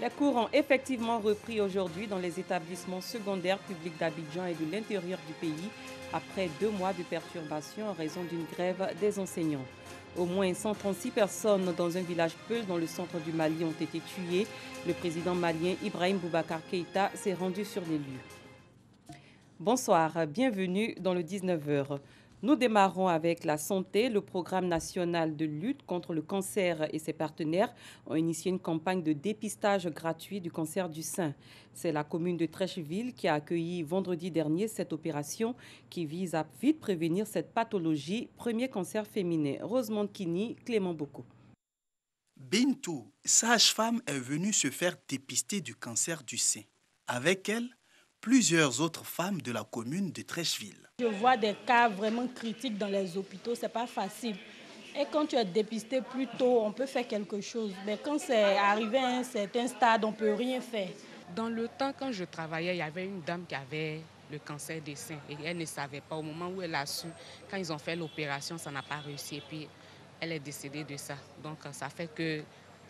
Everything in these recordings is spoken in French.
Les cours ont effectivement repris aujourd'hui dans les établissements secondaires publics d'Abidjan et de l'intérieur du pays après 2 mois de perturbations en raison d'une grève des enseignants. Au moins 136 personnes dans un village Peul dans le centre du Mali ont été tuées. Le président malien Ibrahim Boubacar Keïta s'est rendu sur les lieux. Bonsoir, bienvenue dans le 19h. Nous démarrons avec la santé. Le programme national de lutte contre le cancer et ses partenaires ont initié une campagne de dépistage gratuit du cancer du sein. C'est la commune de Trècheville qui a accueilli vendredi dernier cette opération qui vise à vite prévenir cette pathologie, premier cancer féminin. Rosemonde Kini, Clément Boko. Bintou, sage-femme, est venue se faire dépister du cancer du sein. Avec elle, plusieurs autres femmes de la commune de Trècheville. Je vois des cas vraiment critiques dans les hôpitaux, c'est pas facile. Et quand tu es dépisté plus tôt, on peut faire quelque chose. Mais quand c'est arrivé à un certain stade, on ne peut rien faire. Dans le temps, quand je travaillais, il y avait une dame qui avait le cancer des seins et elle ne savait pas. Au moment où elle a su, quand ils ont fait l'opération, ça n'a pas réussi et puis elle est décédée de ça. Donc ça fait que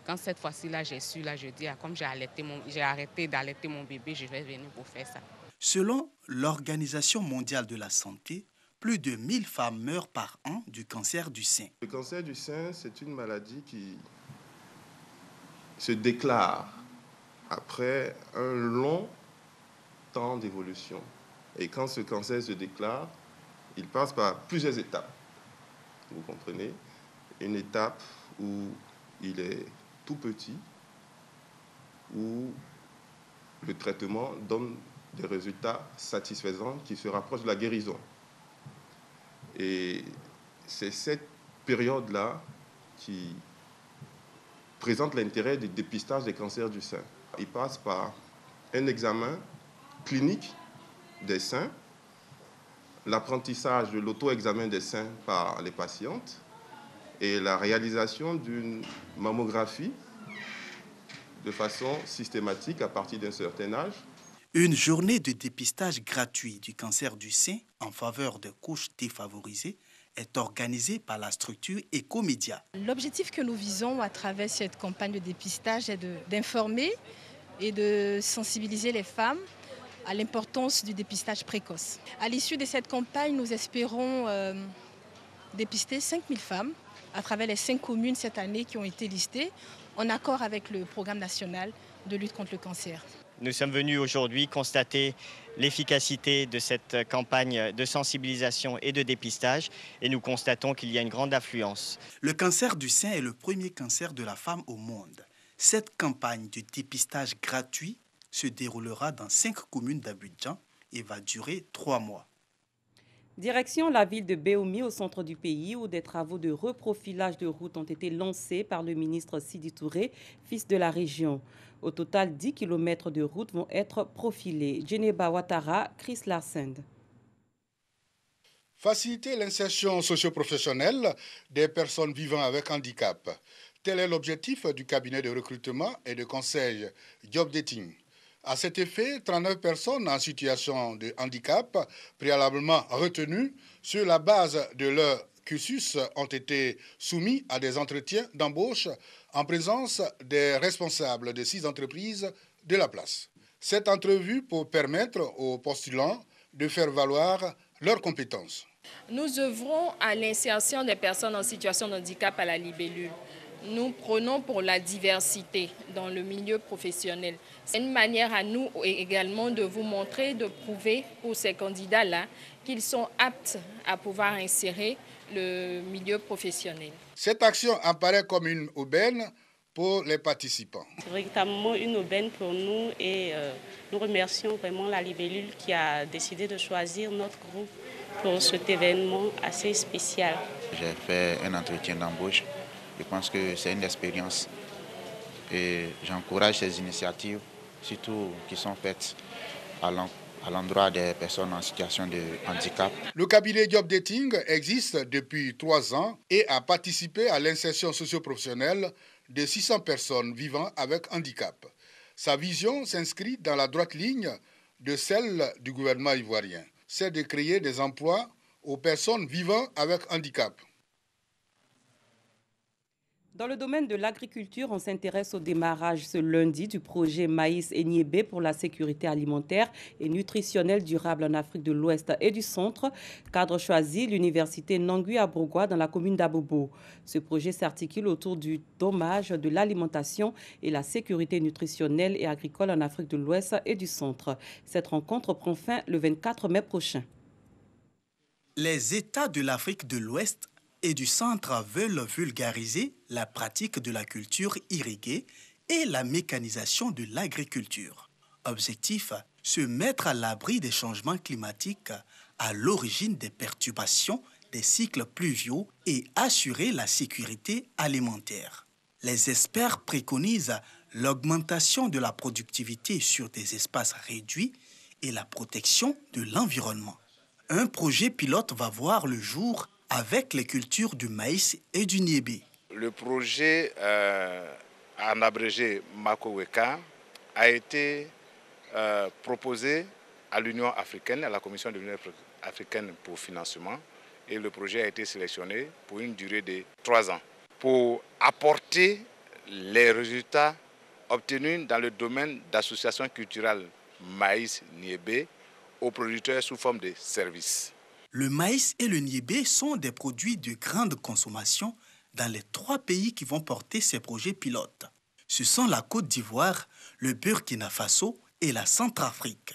quand cette fois-ci-là, j'ai su, là, je dis, comme j'ai arrêté d'allaiter mon bébé, je vais venir pour faire ça. Selon l'Organisation mondiale de la santé, plus de 1000 femmes meurent par an du cancer du sein. Le cancer du sein, c'est une maladie qui se déclare après un long temps d'évolution. Et quand ce cancer se déclare, il passe par plusieurs étapes. Vous comprenez? Une étape où il est tout petit, où le traitement donne des résultats satisfaisants qui se rapprochent de la guérison. Et c'est cette période-là qui présente l'intérêt du dépistage des cancers du sein. Il passe par un examen clinique des seins, l'apprentissage de l'auto-examen des seins par les patientes et la réalisation d'une mammographie de façon systématique à partir d'un certain âge. Une journée de dépistage gratuit du cancer du sein en faveur des couches défavorisées est organisée par la structure Ecomédia. L'objectif que nous visons à travers cette campagne de dépistage est d'informer et de sensibiliser les femmes à l'importance du dépistage précoce. À l'issue de cette campagne, nous espérons dépister 5000 femmes à travers les 5 communes cette année qui ont été listées en accord avec le programme national de lutte contre le cancer. Nous sommes venus aujourd'hui constater l'efficacité de cette campagne de sensibilisation et de dépistage et nous constatons qu'il y a une grande affluence. Le cancer du sein est le premier cancer de la femme au monde. Cette campagne de dépistage gratuit se déroulera dans 5 communes d'Abidjan et va durer 3 mois. Direction la ville de Béoumi au centre du pays où des travaux de reprofilage de routes ont été lancés par le ministre Sidi Touré, fils de la région. Au total, 10 km de routes vont être profilés. Djeneba Ouattara, Chris Larsend. Faciliter l'insertion socio-professionnelle des personnes vivant avec handicap. Tel est l'objectif du cabinet de recrutement et de conseil Job Dating. À cet effet, 39 personnes en situation de handicap, préalablement retenues sur la base de leur cursus, ont été soumis à des entretiens d'embauche en présence des responsables de 6 entreprises de la place. Cette entrevue pour permettre aux postulants de faire valoir leurs compétences. Nous œuvrons à l'insertion des personnes en situation de handicap à la libellule. Nous prenons pour la diversité dans le milieu professionnel. C'est une manière à nous également de vous montrer, de prouver pour ces candidats-là qu'ils sont aptes à pouvoir insérer le milieu professionnel. Cette action apparaît comme une aubaine pour les participants. C'est véritablement une aubaine pour nous et nous remercions vraiment la libellule qui a décidé de choisir notre groupe pour cet événement assez spécial. J'ai fait un entretien d'embauche. Je pense que c'est une expérience et j'encourage ces initiatives, surtout qui sont faites à l'endroit des personnes en situation de handicap. Le cabinet Job Dating existe depuis 3 ans et a participé à l'insertion socio-professionnelle de 600 personnes vivant avec handicap. Sa vision s'inscrit dans la droite ligne de celle du gouvernement ivoirien. C'est de créer des emplois aux personnes vivant avec handicap. Dans le domaine de l'agriculture, on s'intéresse au démarrage ce lundi du projet Maïs et Niébé pour la sécurité alimentaire et nutritionnelle durable en Afrique de l'Ouest et du Centre. Cadre choisi, l'université Nangui-Abrogwa dans la commune d'Abobo. Ce projet s'articule autour du dommage de l'alimentation et la sécurité nutritionnelle et agricole en Afrique de l'Ouest et du Centre. Cette rencontre prend fin le 24 mai prochain. Les États de l'Afrique de l'Ouest et du Centre veulent vulgariser la pratique de la culture irriguée et la mécanisation de l'agriculture. Objectif, se mettre à l'abri des changements climatiques à l'origine des perturbations des cycles pluviaux et assurer la sécurité alimentaire. Les experts préconisent l'augmentation de la productivité sur des espaces réduits et la protection de l'environnement. Un projet pilote va voir le jour avec les cultures du maïs et du niébé. Le projet en abrégé Makoweka a été proposé à l'Union africaine, à la Commission de l'Union africaine pour financement, et le projet a été sélectionné pour une durée de 3 ans pour apporter les résultats obtenus dans le domaine d'association culturelle maïs-niébé aux producteurs sous forme de services. Le maïs et le niébé sont des produits de grande consommation dans les 3 pays qui vont porter ces projets pilotes. Ce sont la Côte d'Ivoire, le Burkina Faso et la Centrafrique.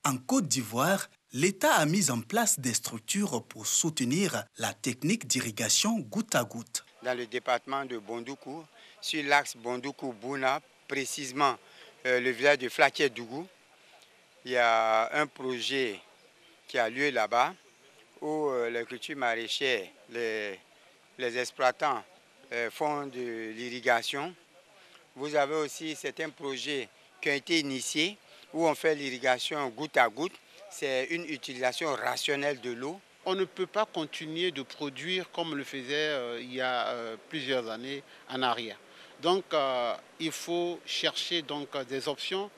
En Côte d'Ivoire, l'État a mis en place des structures pour soutenir la technique d'irrigation goutte à goutte. Dans le département de Bondoukou, sur l'axe Bondoukou-Bouna, précisément le village de Flaquier-Dougou, il y a un projet qui a lieu là-bas où les cultures maraîchères, les exploitants font de l'irrigation. Vous avez aussi certains projets qui ont été initiés où on fait l'irrigation goutte à goutte. C'est une utilisation rationnelle de l'eau. On ne peut pas continuer de produire comme on le faisait il y a plusieurs années en arrière. Donc il faut chercher donc, des options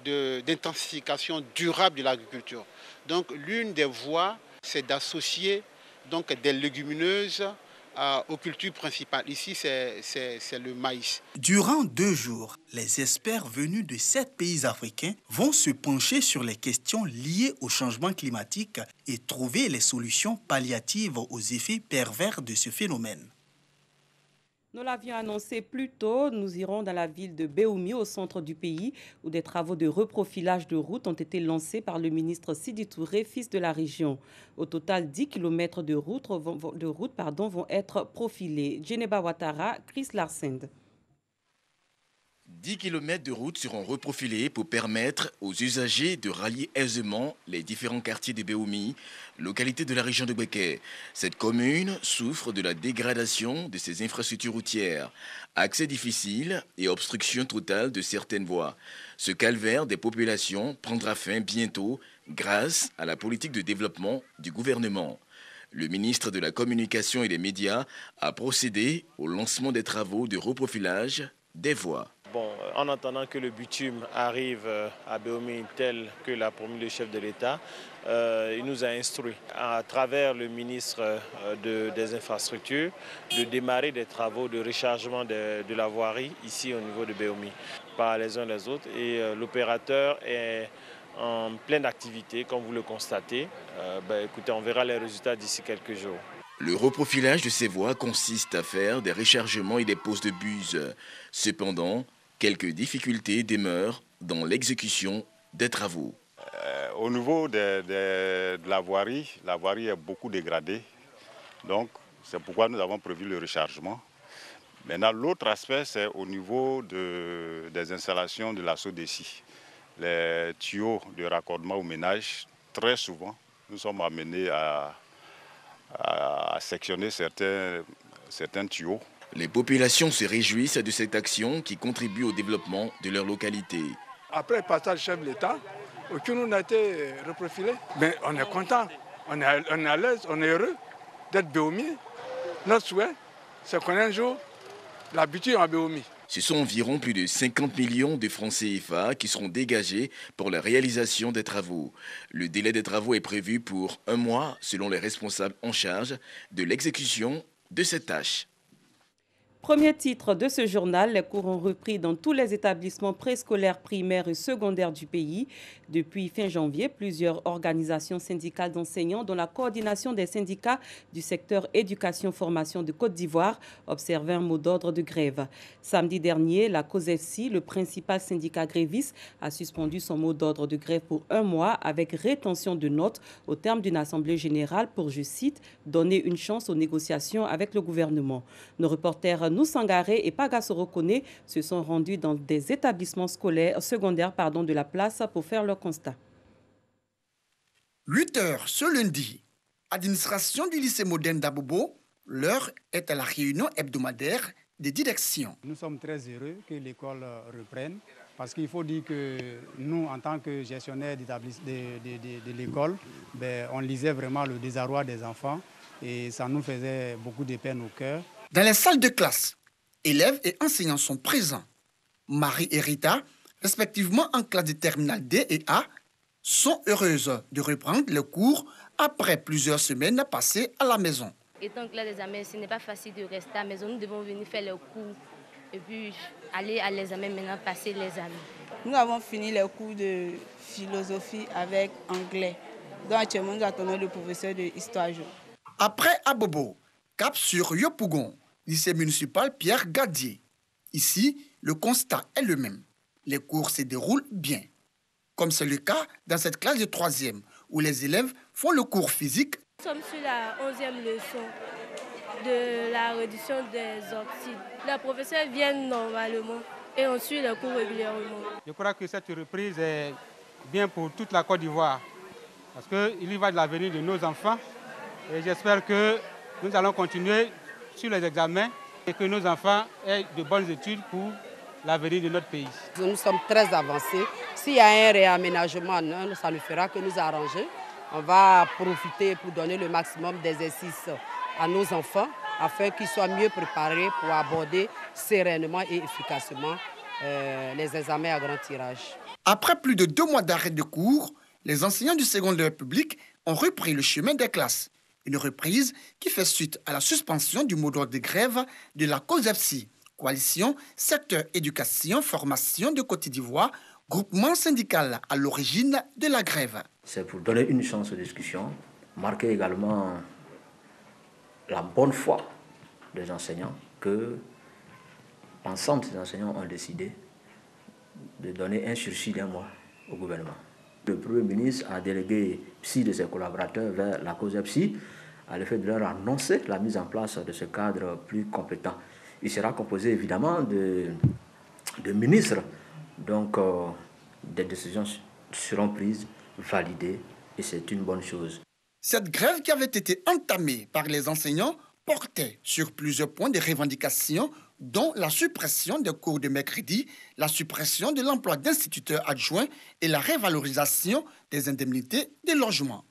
d'intensification durable de l'agriculture. Donc l'une des voies, c'est d'associer donc des légumineuses aux cultures principales. Ici, c'est le maïs. Durant 2 jours, les experts venus de 7 pays africains vont se pencher sur les questions liées au changement climatique et trouver les solutions palliatives aux effets pervers de ce phénomène. Nous l'avions annoncé plus tôt, nous irons dans la ville de Béoumi, au centre du pays, où des travaux de reprofilage de routes ont été lancés par le ministre Sidi Touré, fils de la région. Au total, 10 km de routes vont être profilés. Djeneba Ouattara, Chris Larsend. 10 km de routes seront reprofilés pour permettre aux usagers de rallier aisément les différents quartiers de Béoumi, localité de la région de Béké. Cette commune souffre de la dégradation de ses infrastructures routières, accès difficile et obstruction totale de certaines voies. Ce calvaire des populations prendra fin bientôt grâce à la politique de développement du gouvernement. Le ministre de la Communication et des Médias a procédé au lancement des travaux de reprofilage des voies. Bon, en attendant que le bitume arrive à Béoumi tel que l'a promis le chef de l'État, il nous a instruit à travers le ministre des Infrastructures de démarrer des travaux de rechargement de la voirie ici au niveau de Béoumi par les uns les autres. Et l'opérateur est en pleine activité, comme vous le constatez. Écoutez, on verra les résultats d'ici quelques jours. Le reprofilage de ces voies consiste à faire des rechargements et des poses de bus. Cependant, quelques difficultés demeurent dans l'exécution des travaux. Au niveau de la voirie est beaucoup dégradée. Donc, c'est pourquoi nous avons prévu le rechargement. Maintenant, l'autre aspect, c'est au niveau des installations de la SODECI. Les tuyaux de raccordement au ménage, très souvent, nous sommes amenés à sectionner certains tuyaux. Les populations se réjouissent de cette action qui contribue au développement de leur localité. Après le passage du chef de l'État, aucun n'a été reprofilé. Mais on est content, on est à l'aise, on est heureux d'être Béoumi. Notre souhait, c'est qu'on ait un jour l'habitude à Béoumi. Ce sont environ plus de 50 millions de francs CFA qui seront dégagés pour la réalisation des travaux. Le délai des travaux est prévu pour 1 mois selon les responsables en charge de l'exécution de cette tâche. Premier titre de ce journal, les cours ont repris dans tous les établissements préscolaires, primaires et secondaires du pays. Depuis fin janvier, plusieurs organisations syndicales d'enseignants, dont la coordination des syndicats du secteur éducation-formation de Côte d'Ivoire, observaient un mot d'ordre de grève. Samedi dernier, la COSEFSI, le principal syndicat gréviste, a suspendu son mot d'ordre de grève pour 1 mois avec rétention de notes au terme d'une assemblée générale pour, je cite, donner une chance aux négociations avec le gouvernement. Nos reporters Noussangaré et Pagasoro-Kone se sont rendus dans des établissements secondaires de la place pour faire leur constat. 8 heures ce lundi. Administration du lycée moderne d'Abobo, l'heure est à la réunion hebdomadaire des directions. Nous sommes très heureux que l'école reprenne parce qu'il faut dire que nous, en tant que gestionnaires de l'école, on lisait vraiment le désarroi des enfants et ça nous faisait beaucoup de peine au cœur. Dans les salles de classe, élèves et enseignants sont présents. Marie et Rita, respectivement en classe de terminale D et A, sont heureuses de reprendre le cours après plusieurs semaines passées à la maison. Étant que là, les examens, ce n'est pas facile de rester à la maison. Nous devons venir faire les cours et puis aller à l'examen maintenant, passer l'examen. Nous avons fini les cours de philosophie avec anglais. Donc actuellement, nous attendons le professeur d'histoire. Après Abobo, cap sur Yopougon, lycée municipal Pierre Gadier. Ici, le constat est le même. Les cours se déroulent bien. Comme c'est le cas dans cette classe de 3e, où les élèves font le cours physique. Nous sommes sur la 11e leçon de la réduction des oxydes. Les professeurs viennent normalement et on suit les cours régulièrement. Je crois que cette reprise est bien pour toute la Côte d'Ivoire, parce qu'il y va de l'avenir de nos enfants. Et j'espère que nous allons continuer sur les examens et que nos enfants aient de bonnes études pour l'avenir de notre pays. Nous sommes très avancés. S'il y a un réaménagement, ça ne fera que nous arranger. On va profiter pour donner le maximum d'exercices à nos enfants afin qu'ils soient mieux préparés pour aborder sereinement et efficacement les examens à grand tirage. Après plus de 2 mois d'arrêt de cours, les enseignants du secondaire public ont repris le chemin des classes. Une reprise qui fait suite à la suspension du mot d'ordre de grève de la COSEFSI, Coalition Secteur Éducation Formation de Côte d'Ivoire, groupement syndical à l'origine de la grève. C'est pour donner une chance aux discussions, marquer également la bonne foi des enseignants que, ensemble, ces enseignants ont décidé de donner un sursis d'1 mois au gouvernement. Le Premier ministre a délégué 6 de ses collaborateurs vers la COSEFSI à l'effet de leur annoncer la mise en place de ce cadre plus compétent. Il sera composé évidemment de ministres, donc des décisions seront prises, validées, et c'est une bonne chose. Cette grève qui avait été entamée par les enseignants portait sur plusieurs points de revendication, dont la suppression des cours de mercredi, la suppression de l'emploi d'instituteurs adjoints et la révalorisation des indemnités de logement.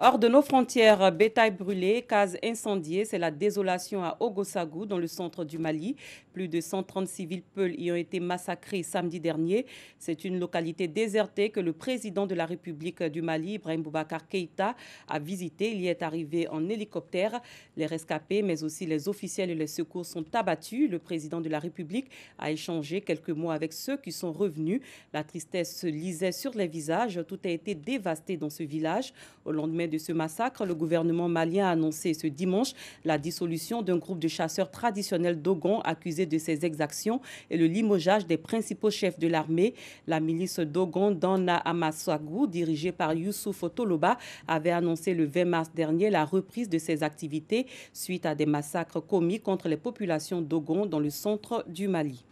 Hors de nos frontières, bétail brûlé, cases incendiées, c'est la désolation à Ogosagou, dans le centre du Mali. Plus de 130 civils Peuls y ont été massacrés samedi dernier. C'est une localité désertée que le président de la République du Mali, Ibrahim Boubacar Keïta, a visité. Il y est arrivé en hélicoptère. Les rescapés, mais aussi les officiels et les secours sont abattus. Le président de la République a échangé quelques mots avec ceux qui sont revenus. La tristesse se lisait sur les visages. Tout a été dévasté dans ce village. Au lendemain de ce massacre, le gouvernement malien a annoncé ce dimanche la dissolution d'un groupe de chasseurs traditionnels Dogon accusés de ces exactions et le limogeage des principaux chefs de l'armée. La milice Dogon d'Anna Amassagou, dirigée par Youssouf Toloba, avait annoncé le 20 mars dernier la reprise de ses activités suite à des massacres commis contre les populations Dogon dans le centre du Mali.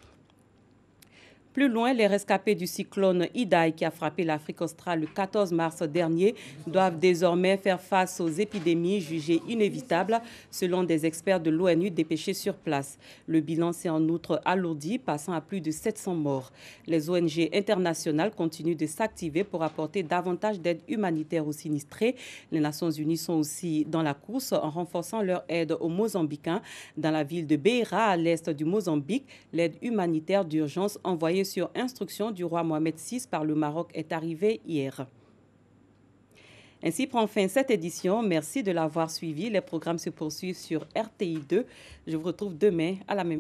Plus loin, les rescapés du cyclone Idai qui a frappé l'Afrique australe le 14 mars dernier doivent désormais faire face aux épidémies jugées inévitables selon des experts de l'ONU dépêchés sur place. Le bilan s'est en outre alourdi, passant à plus de 700 morts. Les ONG internationales continuent de s'activer pour apporter davantage d'aide humanitaire aux sinistrés. Les Nations Unies sont aussi dans la course en renforçant leur aide aux Mozambicains. Dans la ville de Beira, à l'est du Mozambique, l'aide humanitaire d'urgence envoyée sur instruction du roi Mohamed VI par le Maroc est arrivée hier. Ainsi prend fin cette édition. Merci de l'avoir suivi. Les programmes se poursuivent sur RTI 2. Je vous retrouve demain à la même